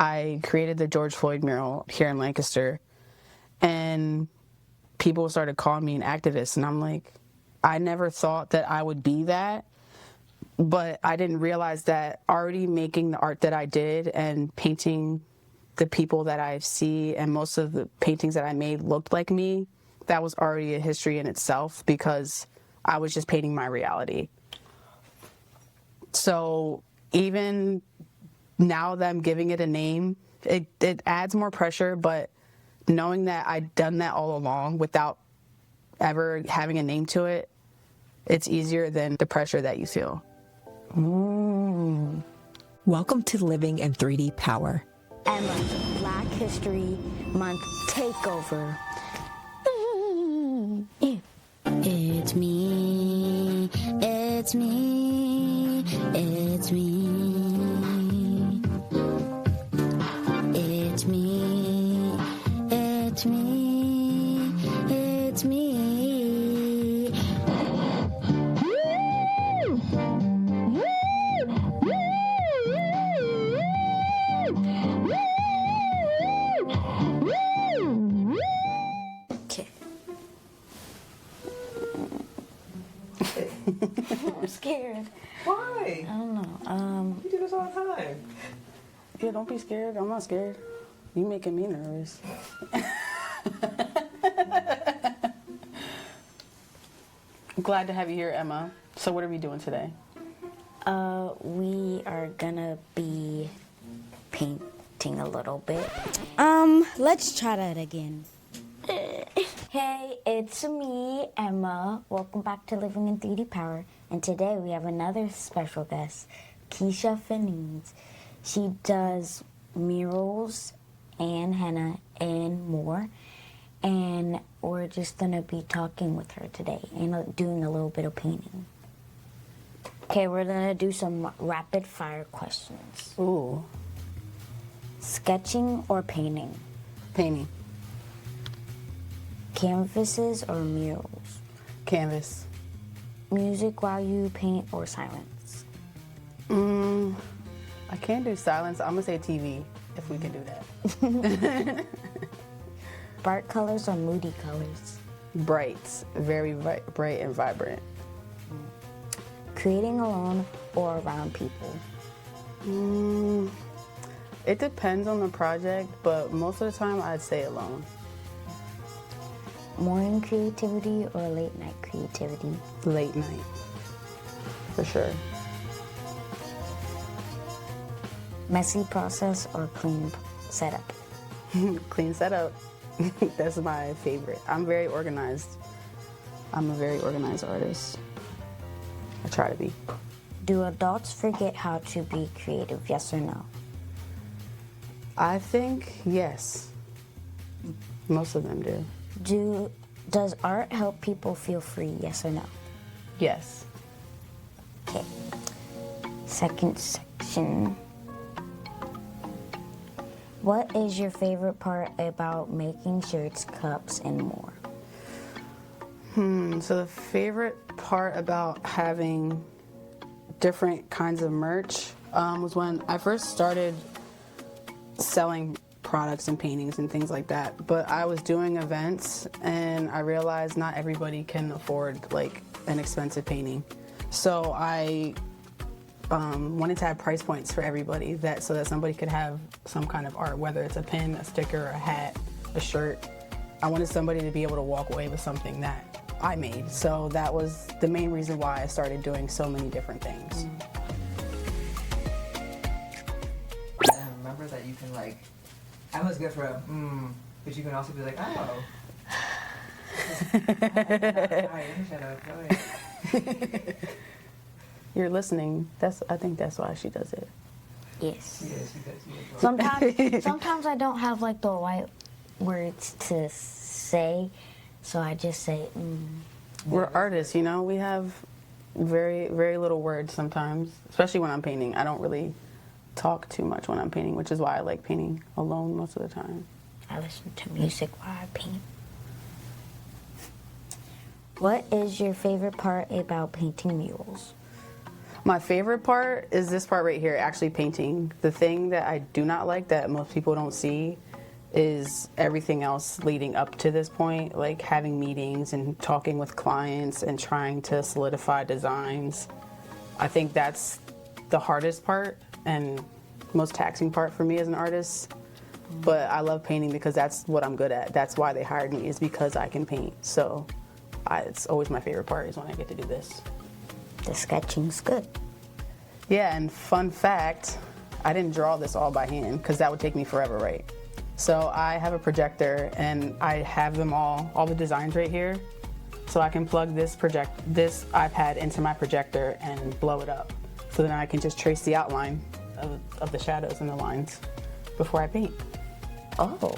I created the George Floyd mural here in Lancaster, and people started calling me an activist, and I'm like, I never thought that I would be that, but I didn't realize that already making the art that I did and painting the people that I see, and most of the paintings that I made looked like me, that was already a history in itself because I was just painting my reality. So even now that I'm giving it a name, it adds more pressure, but knowing that I'd done that all along without ever having a name to it, it's easier than the pressure that you feel. Welcome to Living in 3D Power. Emma's Black History Month Takeover. It's me, it's me, it's me. It's me, it's me, it's me. Okay. I'm scared. Why? I don't know. You do this all the time. Yeah, don't be scared. I'm not scared. You making me nervous. I'm glad to have you here, Emma. So what are we doing today? We are gonna be painting a little bit. Let's try that again. Hey, it's me, Emma. Welcome back to Living in 3D Power. And today we have another special guest, Keisha Finnie. She does murals and henna and more. And we're just gonna be talking with her today and doing a little bit of painting. Okay, we're gonna do some rapid fire questions. Ooh, Sketching or painting? painting. Canvases or murals? Canvas. Music while you paint or silence? I can't do silence. I'm gonna say TV if we can do that. Bright colors or moody colors? Brights, very bright and vibrant. Creating alone or around people? It depends on the project, but most of the time I'd say alone. Morning creativity or late night creativity? Late night, for sure. Messy process or clean setup? Clean setup. That's my favorite. I'm very organized. I'm a very organized artist. I try to be. Do adults forget how to be creative, yes or no? I think yes. Most of them do. Does art help people feel free, yes or no? Yes. Okay. Second section. What is your favorite part about making shirts, cups, and more? So the favorite part about having different kinds of merch was when I first started selling products and paintings and things like that. But I was doing events and I realized not everybody can afford like an expensive painting. So I wanted to have price points for everybody so that somebody could have some kind of art, whether it's a pin, a sticker, a hat, a shirt. I wanted somebody to be able to walk away with something that I made. So that was the main reason why I started doing so many different things. Yeah, remember that you can like, Emma's good for a but you can also be like, oh. Alright, let me shut up. Go ahead. You're listening. I think that's why she does it. Yes. Yes, you does. Sometimes I don't have like the right words to say, so I just say. We're artists, you know. We have very, very little words sometimes, especially when I'm painting. I don't really talk too much when I'm painting, which is why I like painting alone most of the time. I listen to music while I paint. What is your favorite part about painting murals? My favorite part is this part right here, actually painting. The thing that I do not like that most people don't see is everything else leading up to this point, like having meetings and talking with clients and trying to solidify designs. I think that's the hardest part and most taxing part for me as an artist. But I love painting because that's what I'm good at. That's why they hired me, is because I can paint. So it's always my favorite part is when I get to do this. The sketching's good. Yeah, and fun fact, I didn't draw this all by hand because that would take me forever, right? So I have a projector and I have them all the designs right here. So I can plug this iPad into my projector and blow it up. So then I can just trace the outline of the shadows and the lines before I paint. Oh.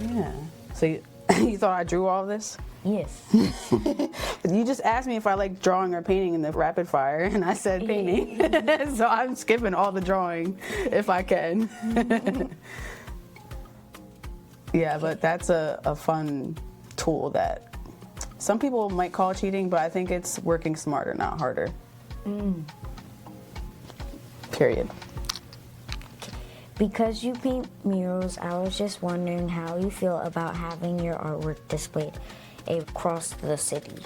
Yeah. So you thought I drew all this? Yes. You just asked me if I like drawing or painting in the rapid fire, and I said painting. So I'm skipping all the drawing if I can. Yeah, but that's a fun tool that some people might call cheating, but I think it's working smarter, not harder. Period. Because you paint murals, I was just wondering how you feel about having your artwork displayed across the city.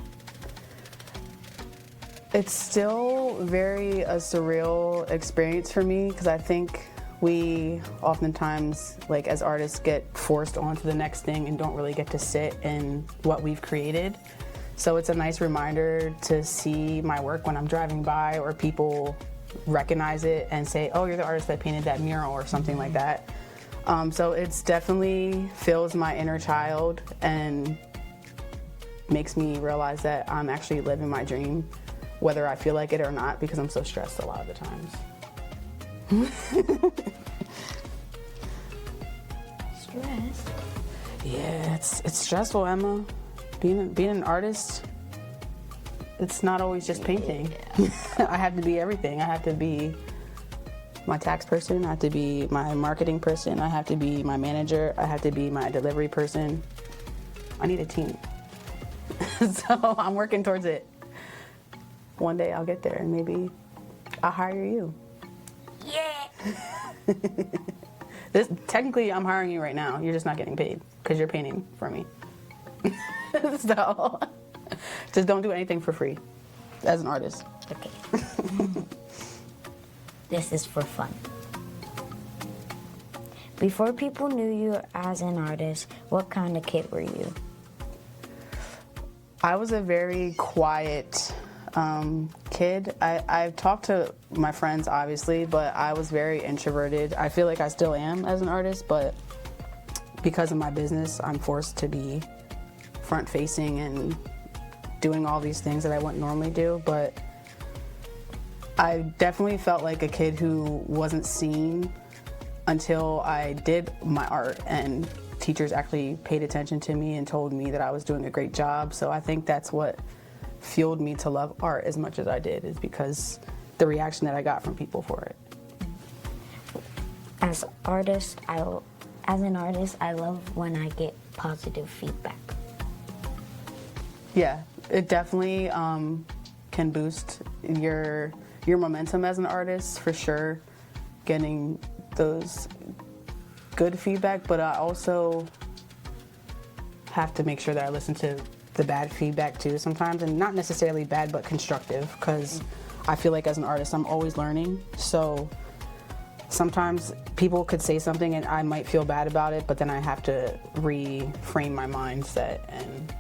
It's still very a surreal experience for me because I think we oftentimes, like as artists, get forced onto the next thing and don't really get to sit in what we've created. So it's a nice reminder to see my work when I'm driving by, or people recognize it and say, oh, you're the artist that painted that mural or something like that. So it's definitely fills my inner child and makes me realize that I'm actually living my dream, whether I feel like it or not, because I'm so stressed a lot of the times. Stressed? Yeah, it's stressful, Emma. Being an artist, it's not always just painting. I have to be everything. I have to be my tax person, I have to be my marketing person, I have to be my manager, I have to be my delivery person. I need a team. So I'm working towards it. One day I'll get there and maybe I'll hire you. Yeah. Technically, I'm hiring you right now. You're just not getting paid because you're painting for me. So just don't do anything for free as an artist. Okay. This is for fun. Before people knew you as an artist, what kind of kid were you? I was a very quiet kid. I've talked to my friends, obviously, but I was very introverted. I feel like I still am as an artist, but because of my business, I'm forced to be front-facing and doing all these things that I wouldn't normally do. But I definitely felt like a kid who wasn't seen until I did my art, and teachers actually paid attention to me and told me that I was doing a great job. So I think that's what fueled me to love art as much as I did, is because the reaction that I got from people for it. As an artist, I love when I get positive feedback. Yeah, it definitely can boost your momentum as an artist, for sure, getting those good feedback, but I also have to make sure that I listen to the bad feedback too sometimes, and not necessarily bad but constructive, because I feel like as an artist I'm always learning. So sometimes people could say something and I might feel bad about it, but then I have to reframe my mindset and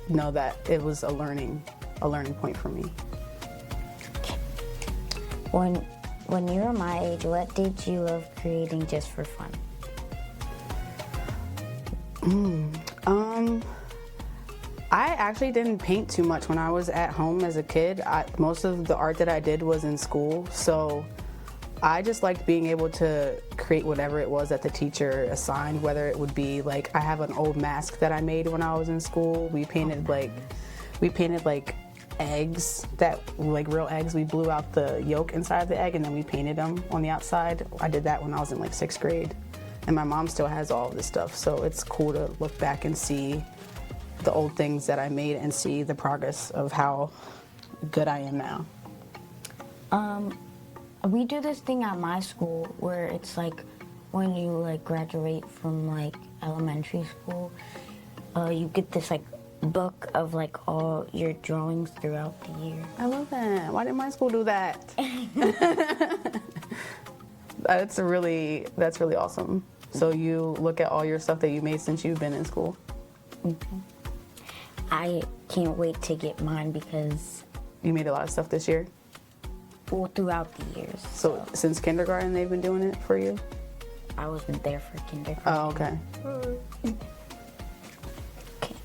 know that it was a learning point for me. When you were my age, what did you love creating just for fun? I actually didn't paint too much when I was at home as a kid. Most of the art that I did was in school, so I just liked being able to create whatever it was that the teacher assigned, whether it would be like, I have an old mask that I made when I was in school. We painted like eggs, that like real eggs. We blew out the yolk inside the egg and then we painted them on the outside. I did that when I was in like 6th grade, and my mom still has all of this stuff, so it's cool to look back and see the old things that I made and see the progress of how good I am now. We do this thing at my school where it's like when you like graduate from like elementary school, you get this like book of like all your drawings throughout the year. I love that. Why didn't my school do that? That's really awesome. So you look at all your stuff that you made since you've been in school. I can't wait to get mine because You made a lot of stuff this year. well, throughout the years. So since kindergarten, they've been doing it for you? I wasn't there for kindergarten. Oh, okay. Okay.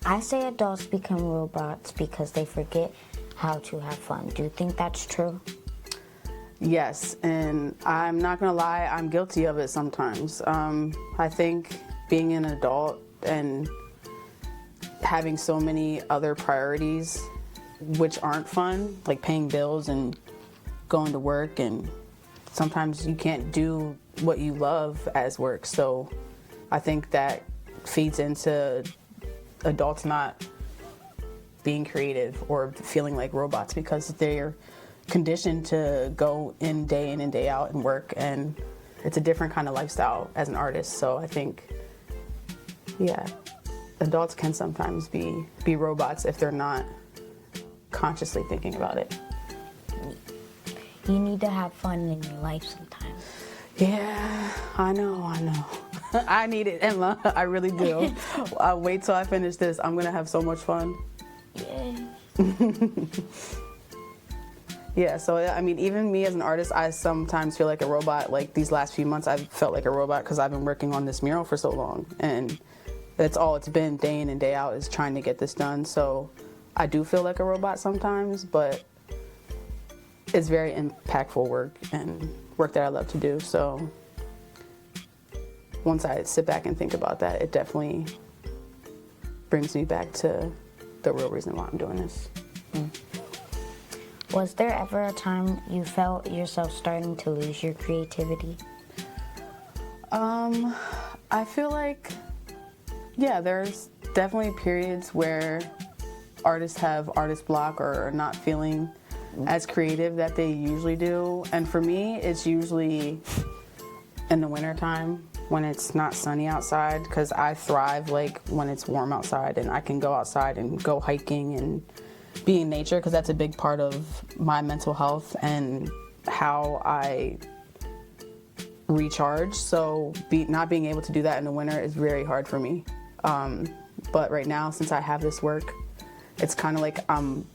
I say adults become robots because they forget how to have fun. Do you think that's true? Yes, and I'm not gonna lie, I'm guilty of it sometimes. I think being an adult and having so many other priorities which aren't fun, like paying bills and going to work, and sometimes you can't do what you love as work. So I think that feeds into adults not being creative or feeling like robots because they're conditioned to go in and day out and work, and it's a different kind of lifestyle as an artist. So I think, yeah, adults can sometimes be robots if they're not consciously thinking about it. You need to have fun in your life sometimes. Yeah, I know. I need it, Emma. I really do. Wait till I finish this. I'm gonna have so much fun. Yeah. Yeah, so I mean, even me as an artist, I sometimes feel like a robot. Like these last few months, I've felt like a robot because I've been working on this mural for so long, and that's all it's been day in and day out is trying to get this done. So I do feel like a robot sometimes, but it's very impactful work and work that I love to do. So once I sit back and think about that, it definitely brings me back to the real reason why I'm doing this. Was there ever a time you felt yourself starting to lose your creativity? I feel like, yeah, there's definitely periods where artists have artist block or are not feeling as creative that they usually do. And for me, it's usually in the wintertime when it's not sunny outside, because I thrive like when it's warm outside and I can go outside and go hiking and be in nature, because that's a big part of my mental health and how I recharge. So not being able to do that in the winter is very hard for me. But right now, since I have this work, it's kind of like I'm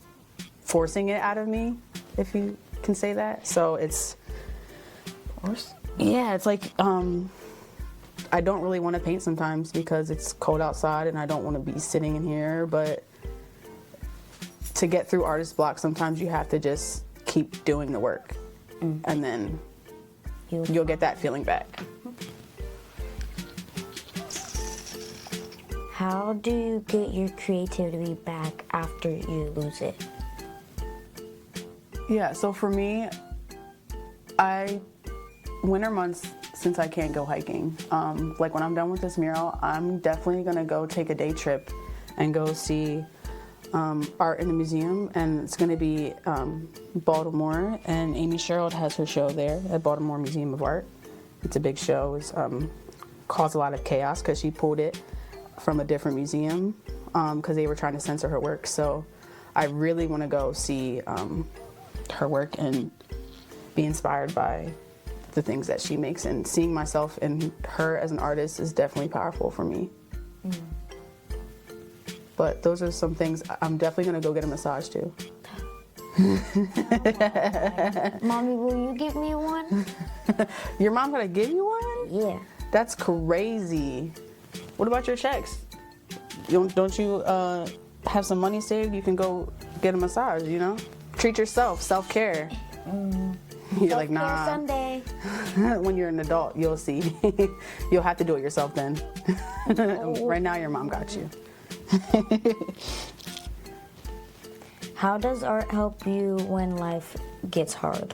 forcing it out of me, if you can say that. So it's, yeah, it's like I don't really want to paint sometimes because it's cold outside and I don't want to be sitting in here, but to get through artist block, sometimes you have to just keep doing the work, and then you'll get that feeling back. How do you get your creativity back after you lose it? Yeah, so for me, winter months, since I can't go hiking, like when I'm done with this mural, I'm definitely gonna go take a day trip and go see art in the museum, and it's going to be Baltimore, and Amy Sherrill has her show there at Baltimore Museum of Art. It's a big show. It's caused a lot of chaos because she pulled it from a different museum because they were trying to censor her work. So I really want to go see her work and be inspired by the things that she makes, and seeing myself in her as an artist is definitely powerful for me. But those are some things. I'm definitely going to go get a massage too. Mommy, will you give me one? Your mom going to give you one? Yeah. That's crazy. What about your checks? Don't you have some money saved? You can go get a massage, you know? Treat yourself, self-care. You're like, nah. Sunday. When you're an adult, you'll see. You'll have to do it yourself then. Right now, your mom got you. How does art help you when life gets hard?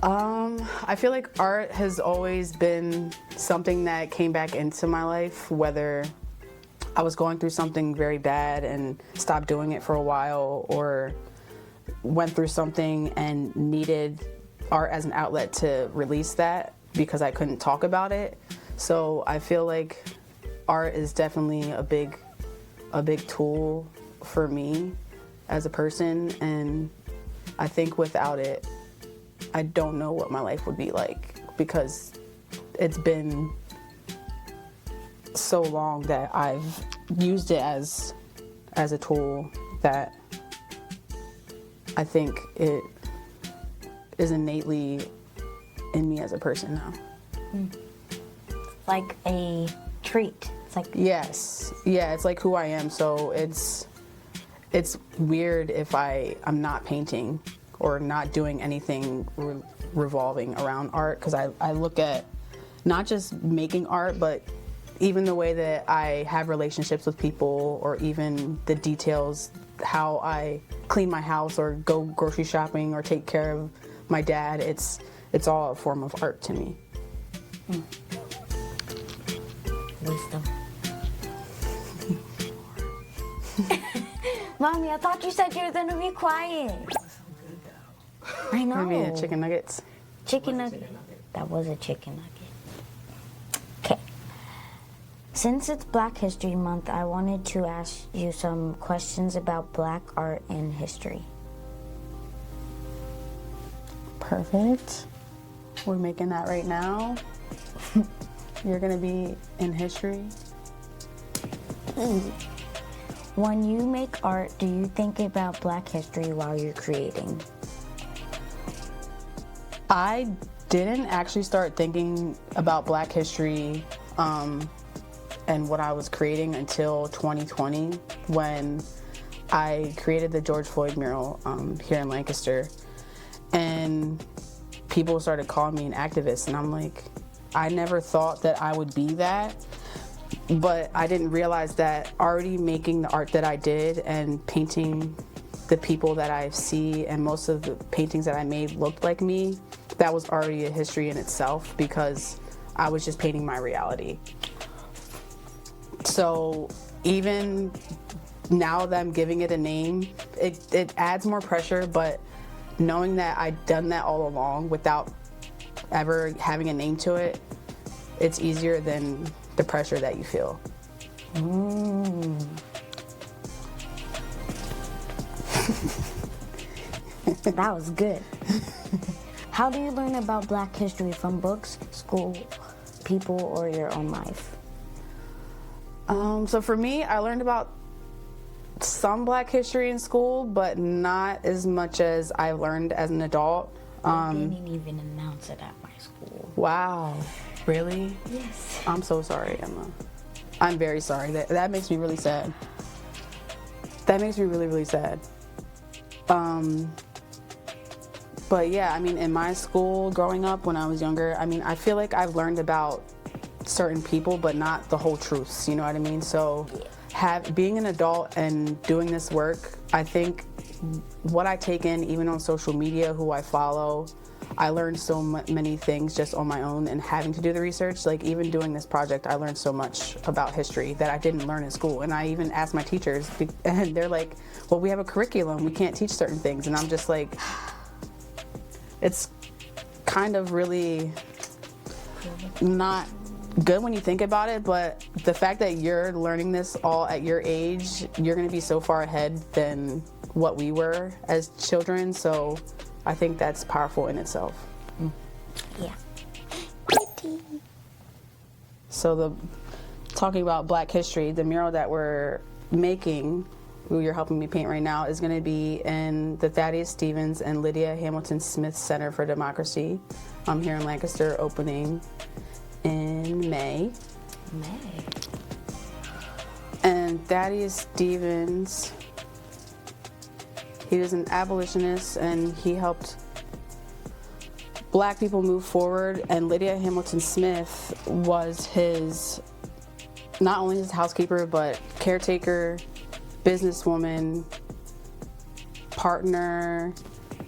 I feel like art has always been something that came back into my life, whether I was going through something very bad and stopped doing it for a while, or went through something and needed art as an outlet to release that because I couldn't talk about it. So I feel like art is definitely a big tool for me as a person, and I think without it, I don't know what my life would be like, because it's been so long that I've used it as a tool that I think it is innately in me as a person now. Like a treat. It's like Yes. Yeah, it's like who I am. So it's weird if I'm not painting or not doing anything revolving around art, because I look at not just making art, but even the way that I have relationships with people, or even the details, how I clean my house or go grocery shopping or take care of my dad, it's all a form of art to me. wisdom. Mommy, I thought you said you were going to be quiet. I know. I mean, chicken nuggets. Chicken nugget. That was a chicken nugget. Okay. Since it's Black History Month, I wanted to ask you some questions about Black art and history. Perfect. We're making that right now. You're gonna be in history. When you make art, do you think about Black history while you're creating? I didn't actually start thinking about Black history and what I was creating until 2020, when I created the George Floyd mural here in Lancaster. And people started calling me an activist, and I'm like, I never thought that I would be that, but I didn't realize that already making the art that I did and painting the people that I see, and most of the paintings that I made looked like me, that was already a history in itself, because I was just painting my reality. So even now that I'm giving it a name, it adds more pressure, but knowing that I'd done that all along without ever having a name to it, it's easier than the pressure that you feel. That was good. How do you learn about Black history? From books, school, people, or your own life? So for me, I learned about some Black history in school, but not as much as I learned as an adult. They didn't even announce it at my school. Wow, really? Yes. I'm so sorry, Emma. I'm very sorry. That makes me really sad. That makes me really, really sad. But yeah, I mean, in my school growing up when I was younger, I mean, I feel like I've learned about certain people, but not the whole truths, you know what I mean? So being an adult and doing this work, I think what I take in, even on social media, who I follow, I learned so many things just on my own, and having to do the research. Like, even doing this project, I learned so much about history that I didn't learn in school. And I even asked my teachers, and they're like, well, we have a curriculum, we can't teach certain things. And I'm just like, it's kind of really not good when you think about it, but the fact that you're learning this all at your age, you're going to be so far ahead than what we were as children. So I think that's powerful in itself. Yeah. So talking about Black history, the mural that we're making, who you're helping me paint right now, is going to be in the Thaddeus Stevens and Lydia Hamilton Smith Center for Democracy here in Lancaster, opening in May. And Thaddeus Stevens, he was an abolitionist, and he helped Black people move forward. And Lydia Hamilton Smith was not only his housekeeper, but caretaker, businesswoman, partner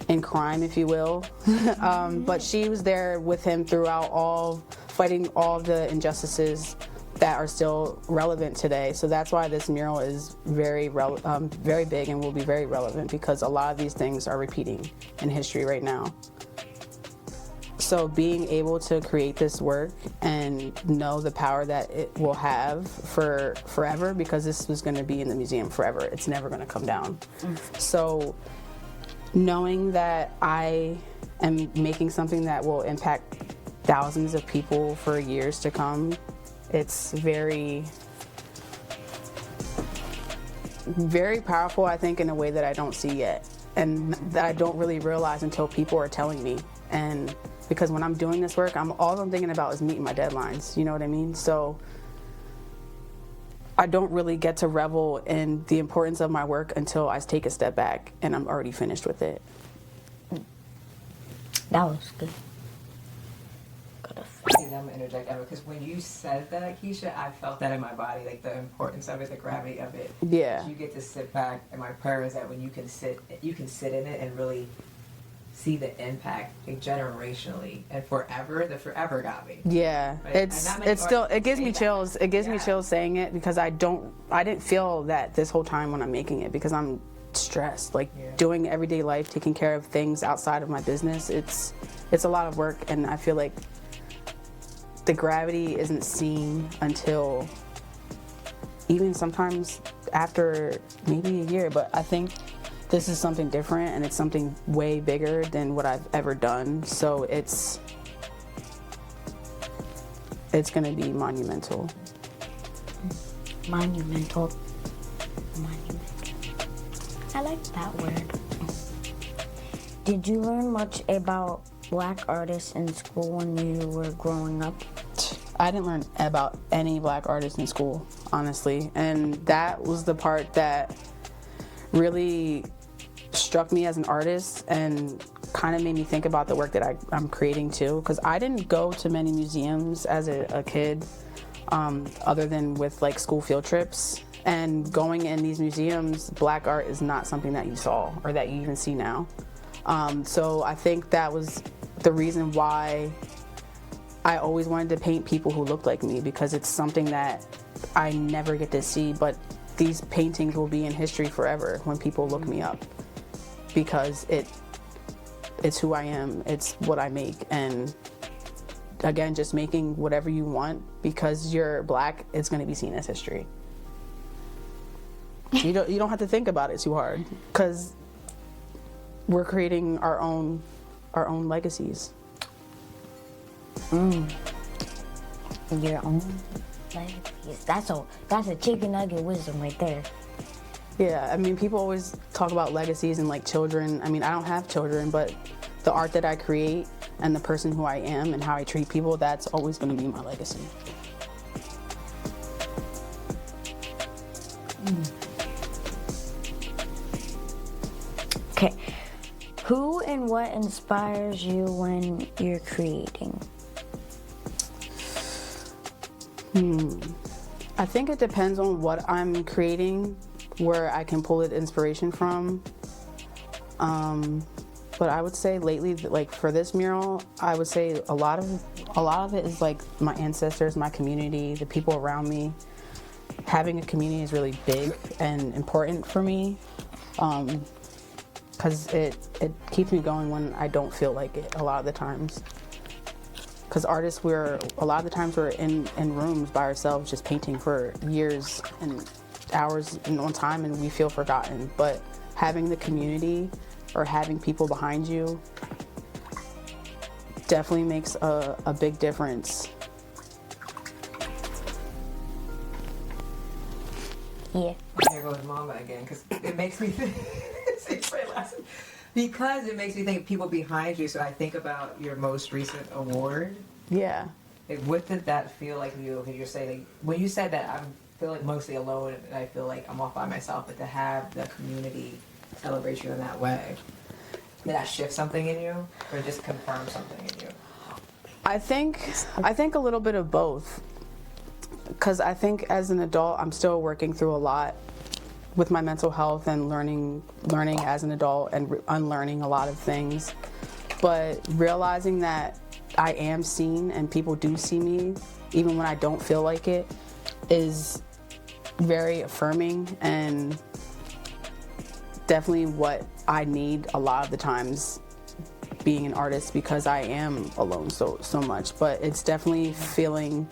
in crime, if you will. But she was there with him throughout fighting all the injustices that that are still relevant today. So that's why this mural is very big and will be very relevant, because a lot of these things are repeating in history right now. So being able to create this work and know the power that it will have for forever, because this was going to be in the museum forever. It's never going to come down. So knowing that I am making something that will impact thousands of people for years to come, it's very, very powerful, I think, in a way that I don't see yet, and that I don't really realize until people are telling me. And because when I'm doing this work, all I'm thinking about is meeting my deadlines, you know what I mean? So I don't really get to revel in the importance of my work until I take a step back and I'm already finished with it. That was good. I'm gonna interject, Emma, because when you said that, Keisha, I felt that in my body, like the importance of it, the gravity of it. Yeah. You get to sit back, and my prayer is that when you can sit in it and really see the impact, like, generationally and forever. The forever got me. Yeah, Right? it gives me chills. It gives me chills saying it, because I didn't feel that this whole time when I'm making it, because I'm stressed, like doing everyday life, taking care of things outside of my business. It's a lot of work, and I feel like the gravity isn't seen until even sometimes after maybe a year. But I think this is something different, and it's something way bigger than what I've ever done. So it's going to be monumental. Monumental. I like that word. Did you learn much about Black artists in school when you were growing up? I didn't learn about any Black artists in school, honestly. And that was the part that really struck me as an artist and kind of made me think about the work that I'm creating too. Because I didn't go to many museums as a kid, other than with like school field trips. And going in these museums, Black art is not something that you saw or that you even see now. So I think that was the reason why I always wanted to paint people who looked like me, because it's something that I never get to see, but these paintings will be in history forever when people look me up, because it's who I am, it's what I make. And again, just making whatever you want because you're Black, it's going to be seen as history. You don't have to think about it too hard, because we're creating our own legacies. Your own legacies. That's a chicken nugget wisdom right there. Yeah, I mean, people always talk about legacies and like children. I mean, I don't have children, but the art that I create and the person who I am and how I treat people, that's always going to be my legacy. Okay. Who and what inspires you when you're creating? I think it depends on what I'm creating, where I can pull it inspiration from. But I would say lately, like for this mural, I would say a lot of it is like my ancestors, my community, the people around me. Having a community is really big and important for me, because it keeps me going when I don't feel like it a lot of the times. Because artists, a lot of the times we're in rooms by ourselves just painting for years and hours on time, and we feel forgotten. But having the community or having people behind you definitely makes a big difference. Yeah. Here goes Mama again, because it makes me think. Because it makes me think of people behind you. So I think about your most recent award. Yeah. Like, what did that feel like to you? Because you're saying, like, when you said that, I feel like mostly alone, and I feel like I'm off by myself. But to have the community celebrate you in that way, did that shift something in you, or just confirm something in you? I think a little bit of both. Because I think as an adult, I'm still working through a lot with my mental health and learning as an adult and unlearning a lot of things. But realizing that I am seen and people do see me, even when I don't feel like it, is very affirming and definitely what I need a lot of the times being an artist, because I am alone so much. But it's definitely feeling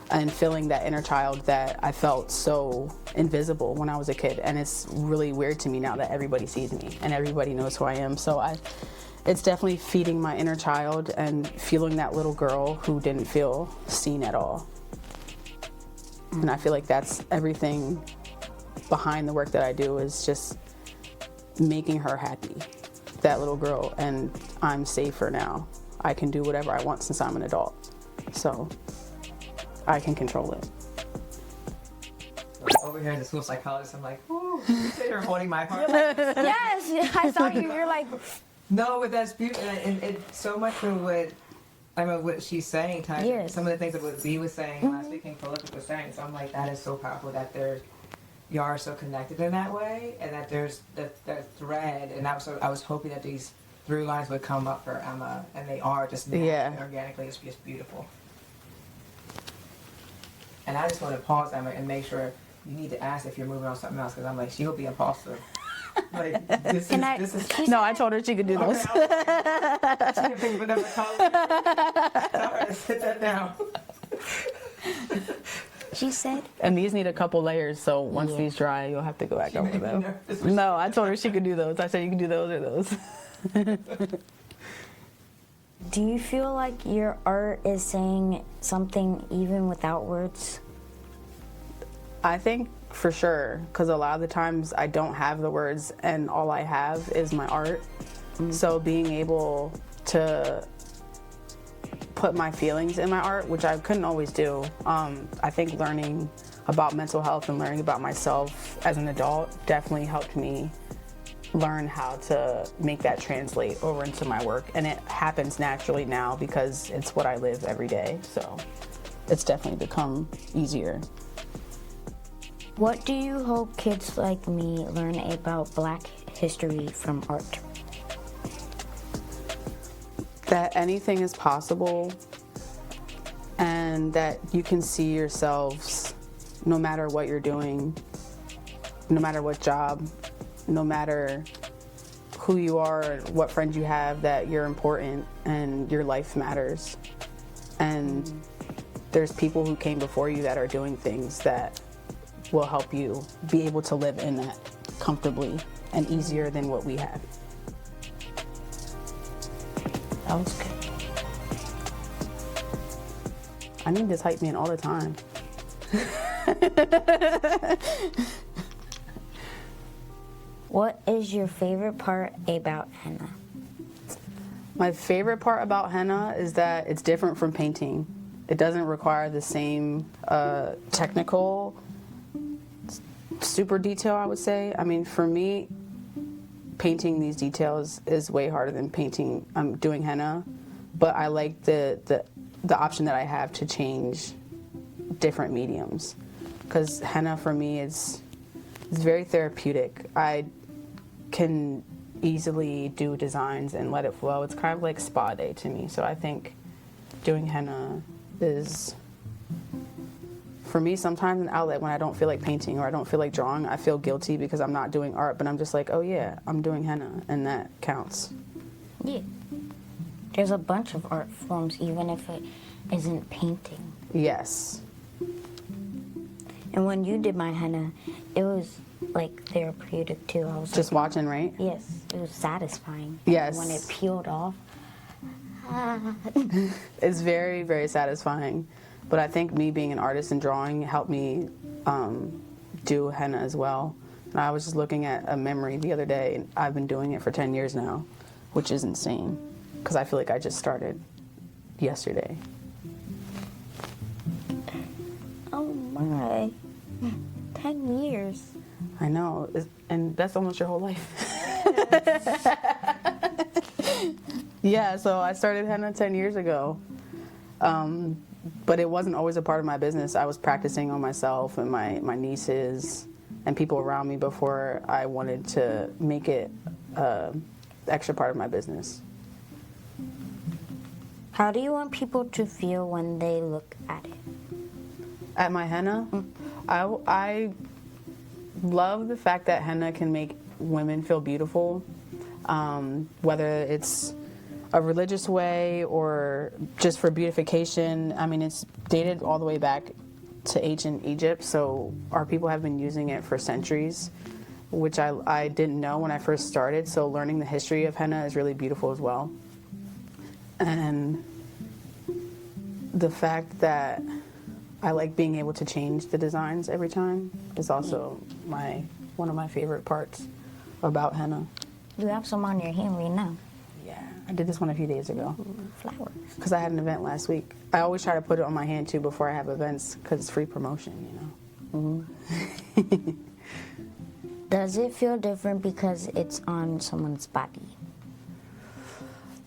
that inner child that I felt so invisible when I was a kid, and it's really weird to me now that everybody sees me and everybody knows who I am. So it's definitely feeding my inner child and feeling that little girl who didn't feel seen at all. And I feel like that's everything behind the work that I do, is just making her happy, that little girl, and I'm safer now. I can do whatever I want since I'm an adult, so I can control it. Over here in the school psychologist, I'm like, ooh, you're holding my heart. Yes, I saw you. You're like, No, but that's beautiful, and it's so much of what she's saying. Yes. Some of the things that what B was saying last week, and Philip was saying. So I'm like, that is so powerful that you are so connected in that way, and that there's the thread. And I was hoping that these through lines would come up for Emma, and they are just naturally, organically. It's just beautiful. And I just want to pause, Emma, and make sure you need to ask if you're moving on something else, because I'm like, she'll be impulsive. Like, this is. No, I told her she could do those. She can pick whatever color. Tell her to sit that down. she said. And these need a couple layers, so once these dry, you'll have to go back over them. No, I told her she could do those. I said you can do those or those. Do you feel like your art is saying something even without words? I think for sure, because a lot of the times I don't have the words and all I have is my art. So being able to put my feelings in my art, which I couldn't always do, I think learning about mental health and learning about myself as an adult definitely helped me learn how to make that translate over into my work. And it happens naturally now because it's what I live every day. So it's definitely become easier. What do you hope kids like me learn about Black history from art? That anything is possible, and that you can see yourselves no matter what you're doing, no matter what job, no matter who you are, what friends you have, that you're important and your life matters. And there's people who came before you that are doing things that will help you be able to live in that comfortably and easier than what we have. That was good. I need this hype man all the time. What is your favorite part about henna? My favorite part about henna is that it's different from painting. It doesn't require the same technical super detail, I would say. I mean, for me, painting these details is way harder than painting. I'm doing henna, but I like the option that I have to change different mediums, because henna for me is very therapeutic. I can easily do designs and let it flow. It's kind of like spa day to me. So I think doing henna is, for me, sometimes an outlet when I don't feel like painting or I don't feel like drawing. I feel guilty because I'm not doing art, but I'm just like, oh yeah, I'm doing henna, and that counts. Yeah. There's a bunch of art forms, even if it isn't painting. Yes. And when you did my henna, it was like therapeutic too. I was Just like, watching, right? yes, it was satisfying. Yes. And when it peeled off. It's very, very satisfying. But I think me being an artist and drawing helped me do henna as well. And I was just looking at a memory the other day, and I've been doing it for 10 years now, which is insane, because I feel like I just started yesterday. Oh my. 10 years. I know, and that's almost your whole life. Yeah, so I started henna 10 years ago. But it wasn't always a part of my business. I was practicing on myself and my nieces and people around me before I wanted to make it an extra part of my business. How do you want people to feel when they look at it? At my henna, I love the fact that henna can make women feel beautiful, whether it's a religious way or just for beautification. I mean, it's dated all the way back to ancient Egypt, so our people have been using it for centuries, which I didn't know when I first started, so learning the history of henna is really beautiful as well. And the fact that I like being able to change the designs every time is also one of my favorite parts about henna. You have some on your hand right now. Yeah, I did this one a few days ago. Flowers. Because I had an event last week. I always try to put it on my hand too before I have events because it's free promotion, you know. Mm-hmm. Does it feel different because it's on someone's body?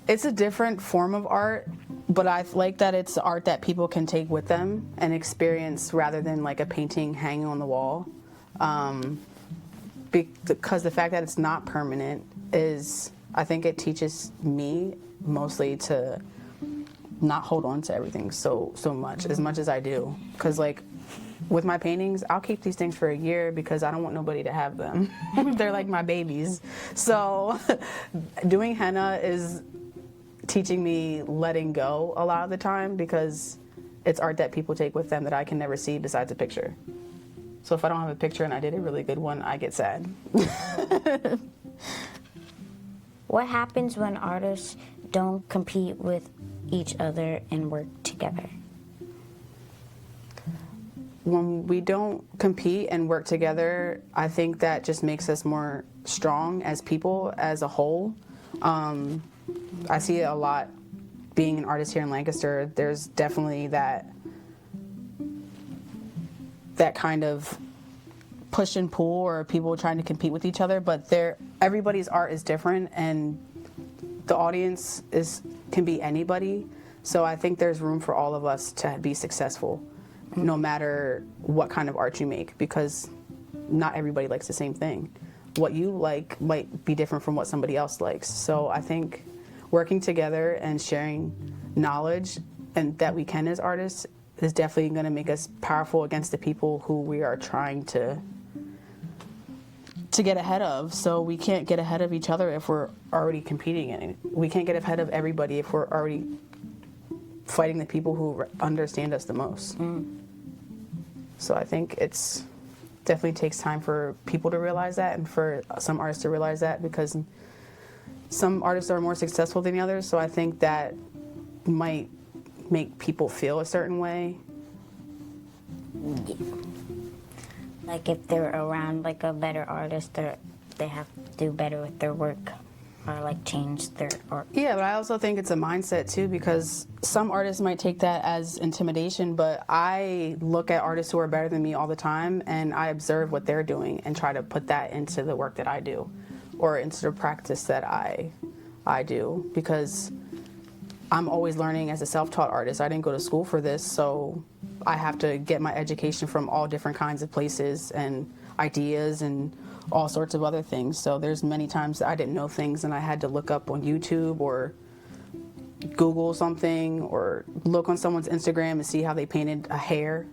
It's a different form of art, but I like that it's art that people can take with them and experience rather than like a painting hanging on the wall. Because the fact that it's not permanent is, I think it teaches me mostly to not hold on to everything so much as I do. Because like with my paintings, I'll keep these things for a year because I don't want nobody to have them. They're like my babies. So doing henna is teaching me letting go a lot of the time because it's art that people take with them that I can never see besides a picture. So if I don't have a picture and I did a really good one, I get sad. What happens when artists don't compete with each other and work together? When we don't compete and work together, I think that just makes us more strong as people, as a whole. I see it a lot being an artist here in Lancaster. There's definitely that kind of push and pull or people trying to compete with each other, but everybody's art is different and the audience can be anybody. So I think there's room for all of us to be successful, no matter what kind of art you make, because not everybody likes the same thing. What you like might be different from what somebody else likes. So I think working together and sharing knowledge and that we can as artists is definitely going to make us powerful against the people who we are trying to get ahead of. So we can't get ahead of each other if we're already competing in it. We can't get ahead of everybody if we're already fighting the people who understand us the most. So I think it's definitely takes time for people to realize that and for some artists to realize that, because some artists are more successful than the others. So I think that might make people feel a certain way. Yeah. Like if they're around like a better artist, they have to do better with their work or like change their art. Yeah, but I also think it's a mindset too, because some artists might take that as intimidation, but I look at artists who are better than me all the time and I observe what they're doing and try to put that into the work that I do or into the practice that I do, because I'm always learning as a self-taught artist. I didn't go to school for this, so I have to get my education from all different kinds of places and ideas and all sorts of other things. So there's many times that I didn't know things and I had to look up on YouTube or Google something or look on someone's Instagram and see how they painted a hair,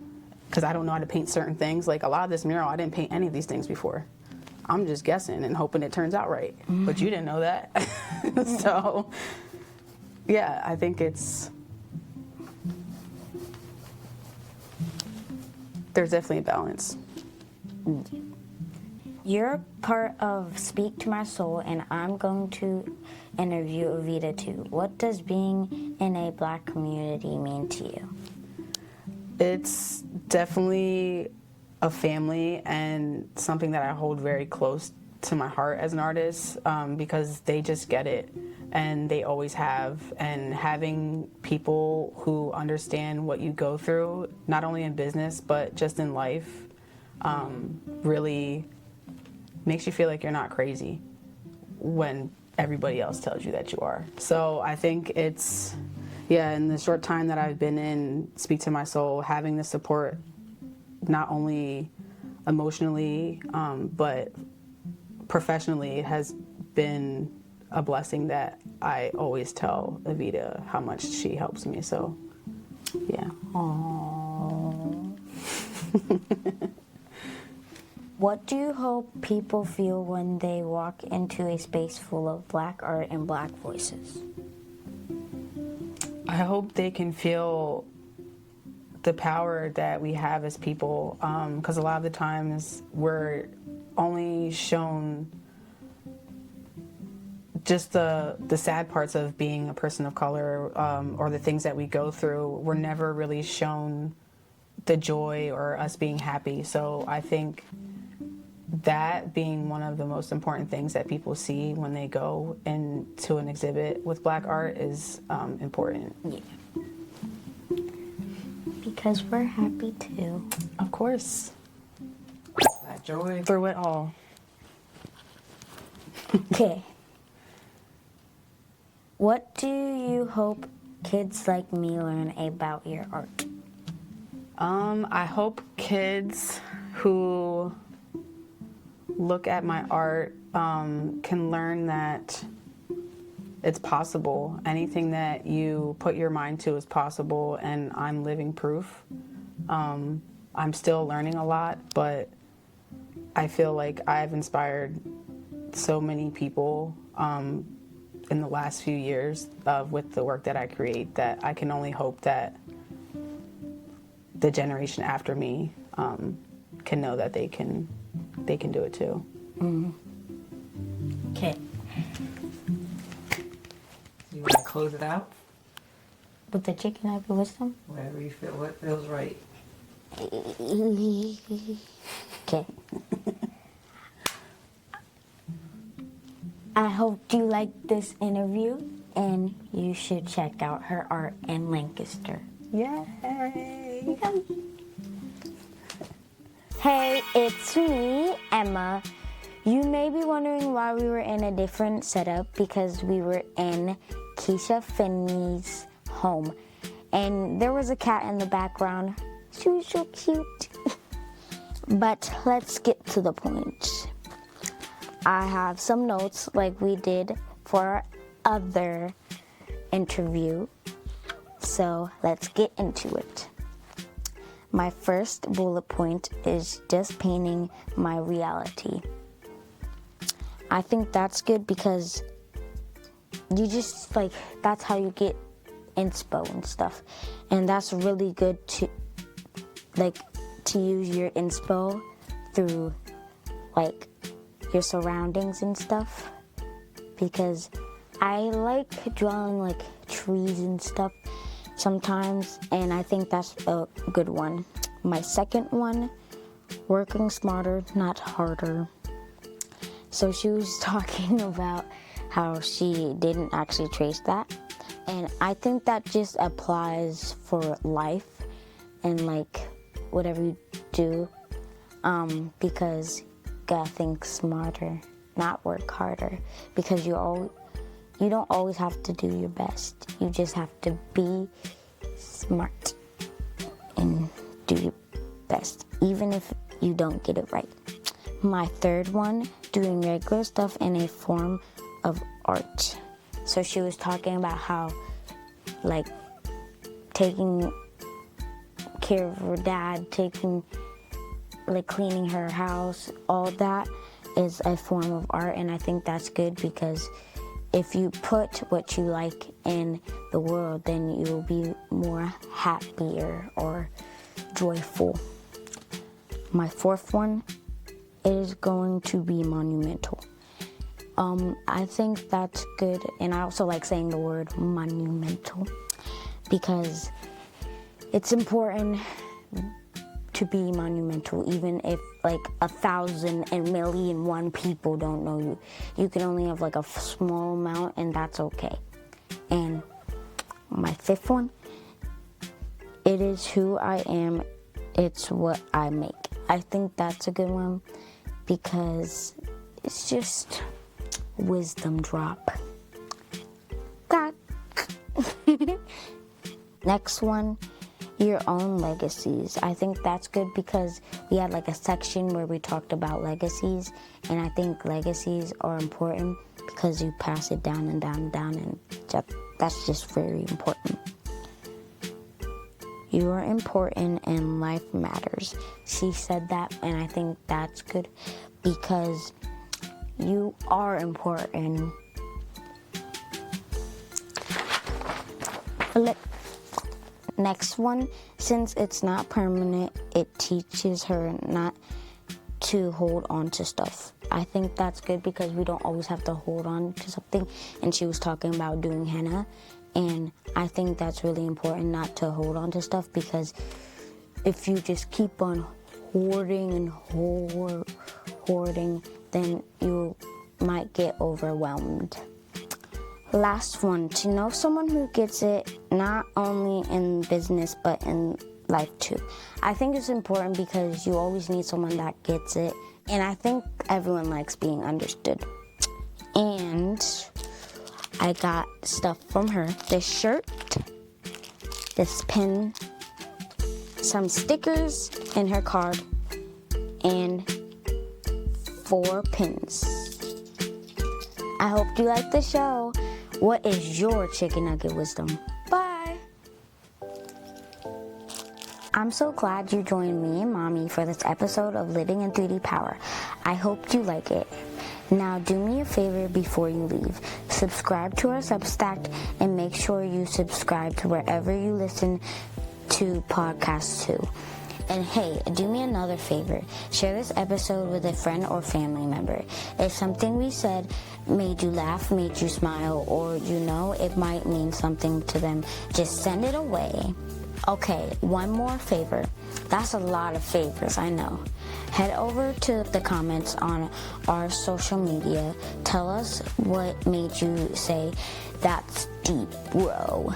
because I don't know how to paint certain things. Like a lot of this mural, I didn't paint any of these things before. I'm just guessing and hoping it turns out right. But you didn't know that. So yeah, I think there's definitely a balance. You're part of Speak to My Soul, and I'm going to interview Evita too. What does being in a Black community mean to you? It's definitely a family and something that I hold very close to my heart as an artist, because they just get it and they always have. And having people who understand what you go through, not only in business but just in life, really makes you feel like you're not crazy when everybody else tells you that you are. So I think it's, yeah, in the short time that I've been in Speak to My Soul, having the support not only emotionally but professionally has been a blessing that I always tell Evita how much she helps me. So yeah. Aww. What do you hope people feel when they walk into a space full of Black art and Black voices? I hope they can feel the power that we have as people, because a lot of the times we're only shown just the sad parts of being a person of color, or the things that we go through. We're never really shown the joy or us being happy. So I think that being one of the most important things that people see when they go into an exhibit with Black art is important. Yeah. Because we're happy too. Of course. That joy. Through it all. Okay. What do you hope kids like me learn about your art? I hope kids who look at my art can learn that it's possible. Anything that you put your mind to is possible, and I'm living proof. I'm still learning a lot, but I feel like I've inspired so many people in the last few years with the work that I create, that I can only hope that the generation after me can know that they can do it too. Okay. You want to close it out? With the chicken nugget wisdom? Whatever you feel, what feels right. Okay. I hope you like this interview, and you should check out her art in Lancaster. Yay! Hey, it's me, Emma. You may be wondering why we were in a different setup, because we were in Keisha Finnie's home. And there was a cat in the background. She was so cute. But let's get to the point. I have some notes like we did for our other interview. So let's get into it. My first bullet point is just painting my reality. I think that's good because you just that's how you get inspo and stuff. And that's really good to use your inspo through your surroundings and stuff, because I like drawing trees and stuff sometimes, and I think that's a good one. My second one, working smarter, not harder. So she was talking about how she didn't actually trace that, and I think that just applies for life and whatever you do, because you gotta think smarter, not work harder, because you don't always have to do your best. You just have to be smart and do your best, even if you don't get it right. My third one, doing regular stuff in a form of art. So she was talking about how taking care of her dad, cleaning her house, all that is a form of art, and I think that's good, because if you put what you like in the world, then you will be more happier or joyful. My fourth one is going to be monumental. I think that's good, and I also like saying the word monumental, because it's important to be monumental, even if 1,000 and million one people don't know you. You can only have a small amount, and that's okay. And my fifth one, it is who I am, it's what I make. I think that's a good one, because it's just wisdom drop. God. Next one, your own legacies. I think that's good, because we had a section where we talked about legacies, and I think legacies are important because you pass it down and down and down, and that's just very important. you are important and life matters. She said that, and I think that's good because you are important. Next one, since it's not permanent, it teaches her not to hold on to stuff. I think that's good because we don't always have to hold on to something. And she was talking about doing henna, and I think that's really important not to hold on to stuff, because if you just keep on hoarding and hoarding, then you might get overwhelmed. Last one, to know someone who gets it, not only in business but in life too. I think it's important because you always need someone that gets it, and I think everyone likes being understood. And I got stuff from her: this shirt, this pin, some stickers in her card, and 4 pins. I hope you like the show. What is your chicken nugget wisdom? Bye! I'm so glad you joined me and Mommy for this episode of Living in 3D Power. I hope you like it. Now do me a favor before you leave. Subscribe to our Substack and make sure you subscribe to wherever you listen to podcasts too. And hey, do me another favor. Share this episode with a friend or family member. If something we said made you laugh, made you smile, or it might mean something to them, just send it away. Okay, one more favor. That's a lot of favors, I know. Head over to the comments on our social media. Tell us what made you say, "That's deep, bro."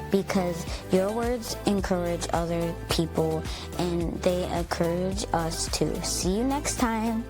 Because your words encourage other people and they encourage us too. See you next time.